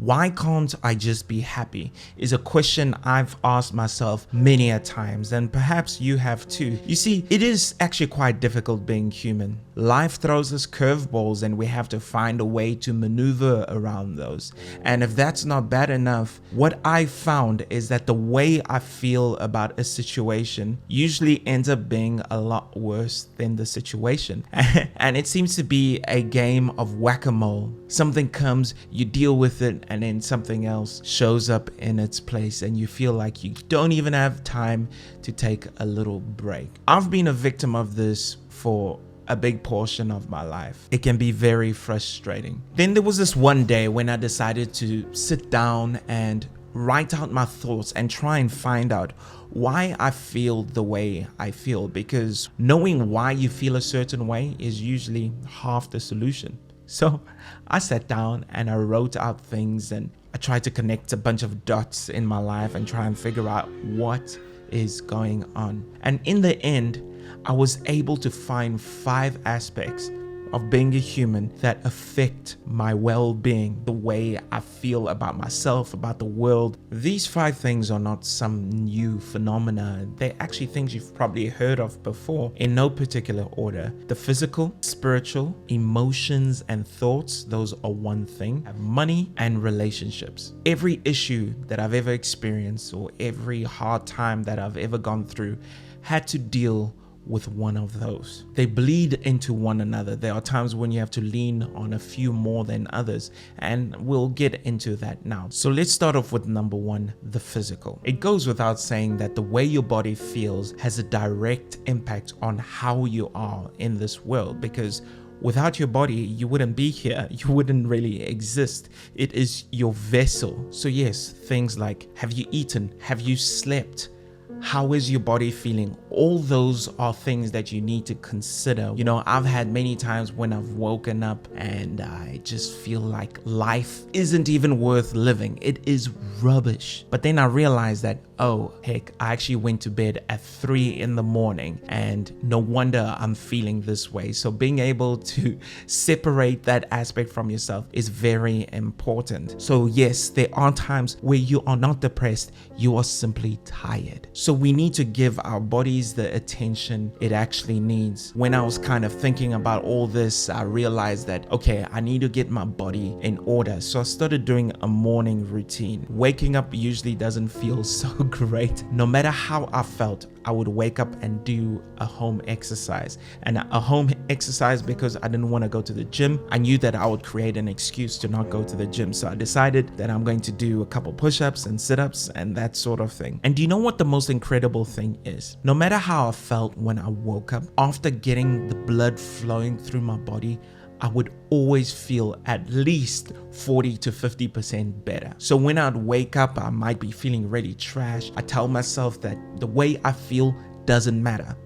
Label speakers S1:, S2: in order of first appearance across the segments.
S1: Why can't I just be happy is a question I've asked myself many a times, and perhaps you have too. You see, it is actually quite difficult being human. Life throws us curveballs and we have to find a way to maneuver around those. And if that's not bad enough, what I found is that the way I feel about a situation usually ends up being a lot worse than the situation. And it seems to be a game of whack-a-mole. Something comes, you deal with it, and then something else shows up in its place and you feel like you don't even have time to take a little break. I've been a victim of this for a big portion of my life. It can be very frustrating. Then there was this one day when I decided to sit down and write out my thoughts and try and find out why I feel the way I feel, because knowing why you feel a certain way is usually half the solution. So I sat down and I wrote out things and I tried to connect a bunch of dots in my life and try and figure out what is going on. And in the end, I was able to find 5 aspects of being a human that affect my well-being, the way I feel about myself, about the world. These 5 things are not some new phenomena. They're actually things you've probably heard of before in no particular order. The physical, spiritual, emotions and thoughts, those are one thing. Money and relationships. Every issue that I've ever experienced or every hard time that I've ever gone through had to deal with one of those. They bleed into one another. There are times when you have to lean on a few more than others, and we'll get into that now. So let's start off with number 1, the physical. It goes without saying that the way your body feels has a direct impact on how you are in this world, because without your body, you wouldn't be here. You wouldn't really exist. It is your vessel. So yes, things like, have you eaten? Have you slept? How is your body feeling? All those are things that you need to consider. You know, I've had many times when I've woken up and I just feel like life isn't even worth living. It is rubbish. But then I realized that, oh heck, I actually went to bed at 3 in the morning and no wonder I'm feeling this way. So being able to separate that aspect from yourself is very important. So yes, there are times where you are not depressed, you are simply tired. So we need to give our bodies the attention it actually needs. When I was kind of thinking about all this, I realized that, okay, I need to get my body in order. So I started doing a morning routine. Waking up usually doesn't feel so great. No matter how I felt, I would wake up and do a home exercise. And a home exercise because I didn't want to go to the gym. I knew that I would create an excuse to not go to the gym. So I decided that I'm going to do a couple push-ups and sit-ups and that sort of thing. And do you know what the most incredible thing is? No matter how I felt when I woke up, after getting the blood flowing through my body, I would always feel at least 40 to 50% better. So when I'd wake up, I might be feeling really trash. I tell myself that the way I feel doesn't matter.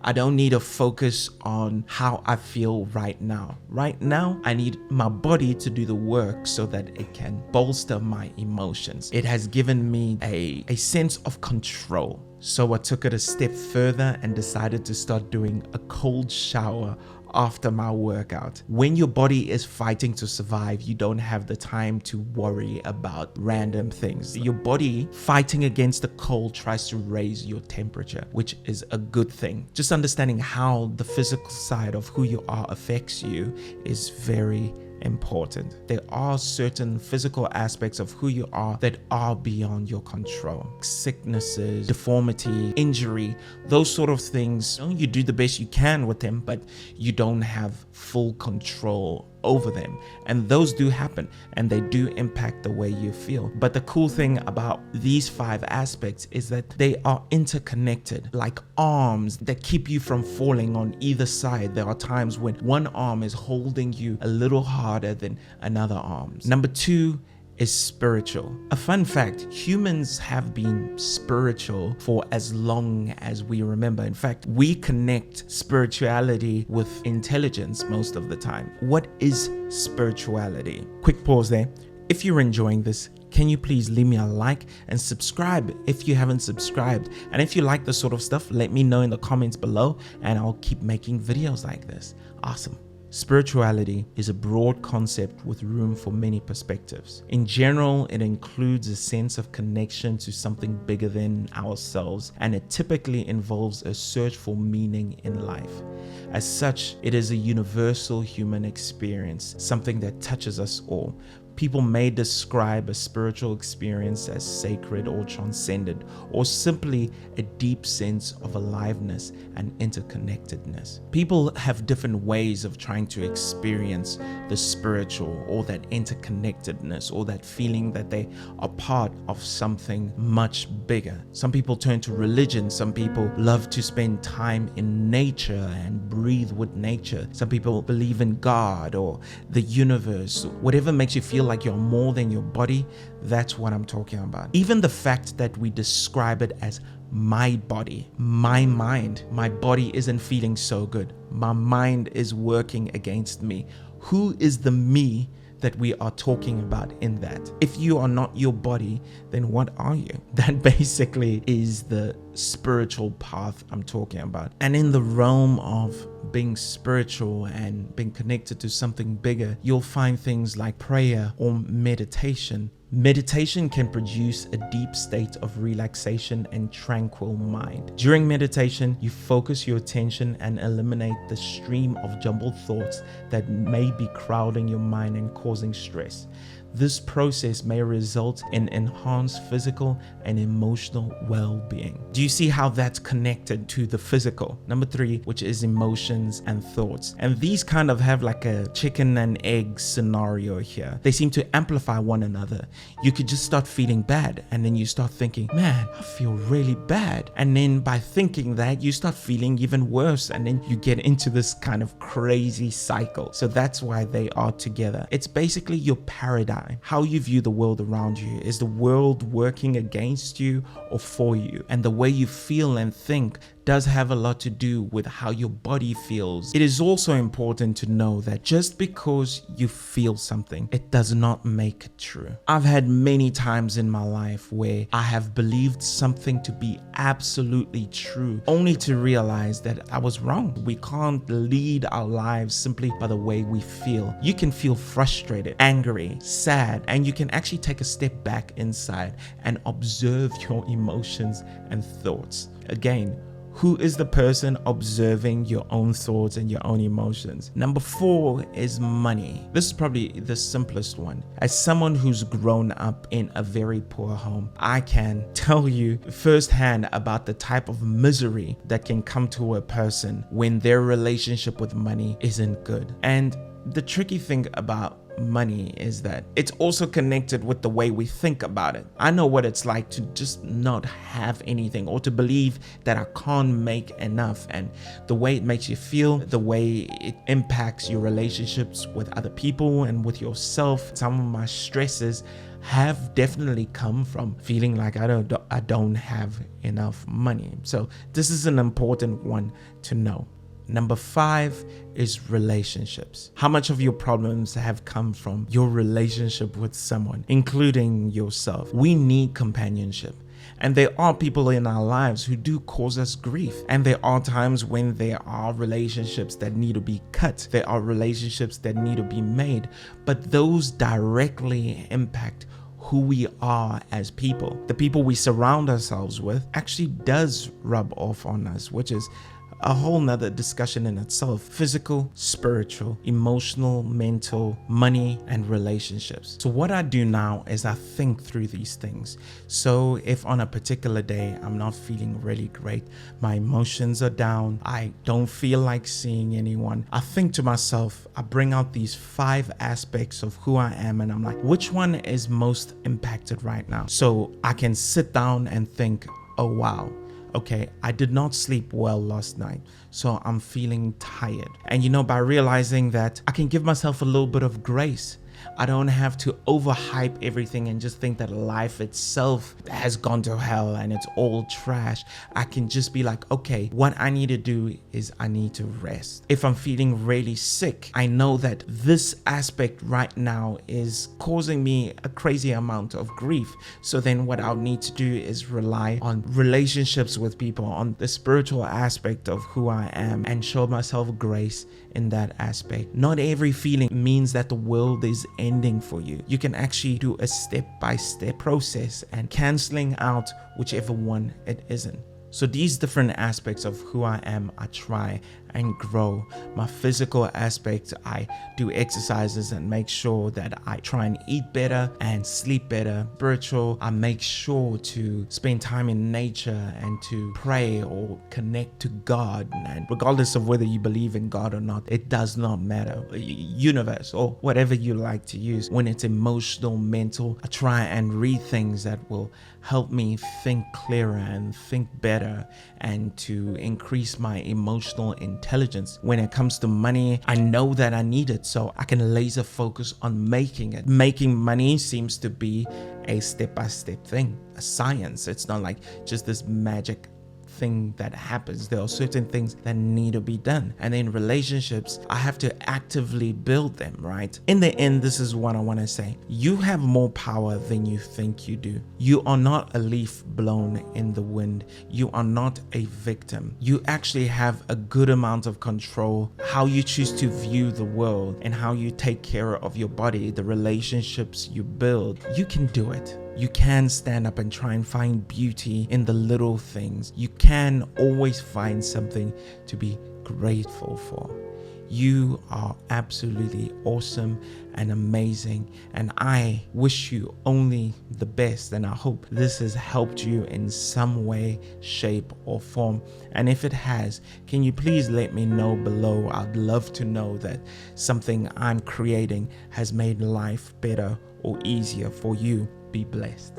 S1: I don't need to focus on how I feel right now. Right now, I need my body to do the work so that it can bolster my emotions. It has given me a sense of control. So I took it a step further and decided to start doing a cold shower after my workout. When your body is fighting to survive, you don't have the time to worry about random things. Your body fighting against the cold tries to raise your temperature, which is a good thing. Just understanding how the physical side of who you are affects you is very important. There are certain physical aspects of who you are that are beyond your control. Sicknesses, deformity, injury, those sort of things. You do the best you can with them, but you don't have full control over them, and those do happen and they do impact the way you feel. But the cool thing about these 5 aspects is that they are interconnected, like arms that keep you from falling on either side. There are times when one arm is holding you a little harder than another arm. Number 2 is spiritual. A fun fact, humans have been spiritual for as long as we remember. In fact, we connect spirituality with intelligence most of the time. What is spirituality? Quick pause there. If you're enjoying this, can you please leave me a like and subscribe if you haven't subscribed? And if you like this sort of stuff, let me know in the comments below and I'll keep making videos like this. Awesome. Spirituality is a broad concept with room for many perspectives. In general, it includes a sense of connection to something bigger than ourselves, and it typically involves a search for meaning in life. As such, it is a universal human experience, something that touches us all. People may describe a spiritual experience as sacred or transcendent, or simply a deep sense of aliveness and interconnectedness. People have different ways of trying to experience the spiritual, or that interconnectedness, or that feeling that they are part of something much bigger. Some people turn to religion. Some people love to spend time in nature and breathe with nature. Some people believe in God or the universe. Whatever makes you feel like you're more than your body, that's what I'm talking about. Even the fact that we describe it as my body, my mind, my body isn't feeling so good, my mind is working against me. Who is the me that we are talking about in that? If you are not your body, then what are you? That basically is the spiritual path I'm talking about. And in the realm of being spiritual and being connected to something bigger, you'll find things like prayer or meditation. Meditation can produce a deep state of relaxation and tranquil mind. During meditation, you focus your attention and eliminate the stream of jumbled thoughts that may be crowding your mind and causing stress. This process may result in enhanced physical and emotional well-being. Do you see how that's connected to the physical? Number 3, which is emotions and thoughts. And these kind of have like a chicken and egg scenario here. They seem to amplify one another. You could just start feeling bad, and then you start thinking, man, I feel really bad. And then by thinking that, you start feeling even worse, and then you get into this kind of crazy cycle. So that's why they are together. It's basically your paradigm. How you view the world around you. Is the world working against you or for you? And the way you feel and think does have a lot to do with how your body feels. It is also important to know that just because you feel something, it does not make it true. I've had many times in my life where I have believed something to be absolutely true, only to realize that I was wrong. We can't lead our lives simply by the way we feel. You can feel frustrated, angry, sad, and you can actually take a step back inside and observe your emotions and thoughts. Again, who is the person observing your own thoughts and your own emotions? Number 4 is money. This is probably the simplest one. As someone who's grown up in a very poor home, I can tell you firsthand about the type of misery that can come to a person when their relationship with money isn't good. And the tricky thing about money is that it's also connected with the way we think about it. I know what it's like to just not have anything, or to believe that I can't make enough, and the way it makes you feel, the way it impacts your relationships with other people and with yourself. Some of my stresses have definitely come from feeling like I don't have enough money. So this is an important one to know. Number 5 is relationships. How much of your problems have come from your relationship with someone, including yourself? We need companionship. And there are people in our lives who do cause us grief. And there are times when there are relationships that need to be cut. There are relationships that need to be made. But those directly impact who we are as people. The people we surround ourselves with actually does rub off on us, which is a whole nother discussion in itself. Physical, spiritual, emotional, mental, money, and relationships. So what I do now is I think through these things. So if on a particular day I'm not feeling really great, my emotions are down, I don't feel like seeing anyone, I think to myself, I bring out these 5 aspects of who I am, and I'm like, which one is most impacted right now? So I can sit down and think, oh wow, okay, I did not sleep well last night, so I'm feeling tired. And by realizing that I can give myself a little bit of grace. I don't have to overhype everything and just think that life itself has gone to hell and it's all trash. I can just be like, okay, what I need to do is I need to rest. If I'm feeling really sick, I know that this aspect right now is causing me a crazy amount of grief. So then what I'll need to do is rely on relationships with people, on the spiritual aspect of who I am, and show myself grace in that aspect. Not every feeling means that the world is ending for you. You can actually do a step-by-step process and canceling out whichever one it isn't. So these different aspects of who I am, I try and grow. My physical aspect, I do exercises and make sure that I try and eat better and sleep better. Spiritual, I make sure to spend time in nature and to pray or connect to God. And regardless of whether you believe in God or not, it does not matter. Universe or whatever you like to use. When it's emotional, mental, I try and read things that will help me think clearer and think better, and to increase my emotional intelligence. When it comes to money, I know that I need it, so I can laser focus on making it. Making money seems to be a step-by-step thing, a science. It's not like just this magic thing that happens. There are certain things that need to be done, and in relationships I have to actively build them, right? In the end, this is what I want to say: you have more power than you think you do. You are not a leaf blown in the wind. You are not a victim. You actually have a good amount of control. How you choose to view the world and how you take care of your body, the relationships you build, you can do it. You can stand up and try and find beauty in the little things. You can always find something to be grateful for. You are absolutely awesome and amazing, and I wish you only the best, and I hope this has helped you in some way, shape or form. And if it has, can you please let me know below? I'd love to know that something I'm creating has made life better or easier for you. Be blessed.